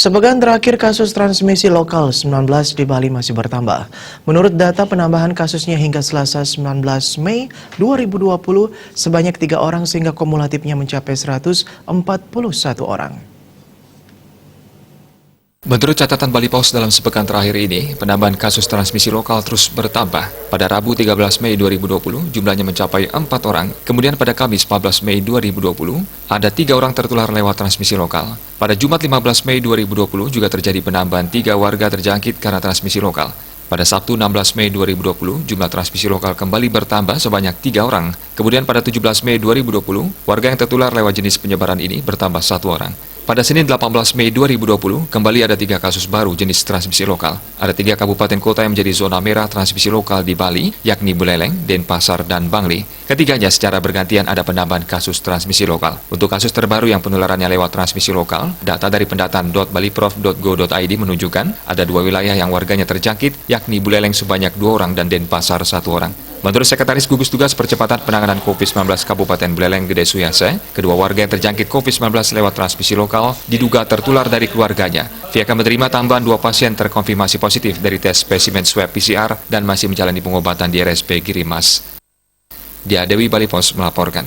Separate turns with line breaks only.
Sepekan terakhir kasus transmisi lokal 19 di Bali masih bertambah. Menurut data penambahan kasusnya hingga Selasa 19 Mei 2020 sebanyak 3 orang sehingga kumulatifnya mencapai 141 orang.
Menurut catatan Bali Pos dalam sepekan terakhir ini, penambahan kasus transmisi lokal terus bertambah. Pada Rabu 13 Mei 2020, jumlahnya mencapai 4 orang. Kemudian pada Kamis 14 Mei 2020, ada 3 orang tertular lewat transmisi lokal. Pada Jumat 15 Mei 2020 juga terjadi penambahan 3 warga terjangkit karena transmisi lokal. Pada Sabtu 16 Mei 2020, jumlah transmisi lokal kembali bertambah sebanyak 3 orang. Kemudian pada 17 Mei 2020, warga yang tertular lewat jenis penyebaran ini bertambah 1 orang. Pada Senin 18 Mei 2020, kembali ada 3 kasus baru jenis transmisi lokal. Ada 3 kabupaten kota yang menjadi zona merah transmisi lokal di Bali, yakni Buleleng, Denpasar, dan Bangli. Ketiganya secara bergantian ada penambahan kasus transmisi lokal. Untuk kasus terbaru yang penularannya lewat transmisi lokal, data dari pendataan.baliprof.go.id menunjukkan ada 2 wilayah yang warganya terjangkit, yakni Buleleng sebanyak 2 orang dan Denpasar 1 orang. Menurut Sekretaris Gugus Tugas Percepatan Penanganan COVID-19 Kabupaten Buleleng Gede Suyase, kedua warga yang terjangkit COVID-19 lewat transmisi lokal diduga tertular dari keluarganya. Pihak akan menerima tambahan 2 pasien terkonfirmasi positif dari tes spesimen swab PCR dan masih menjalani pengobatan di RSP Girimas. Dia Dewi Bali Pos melaporkan.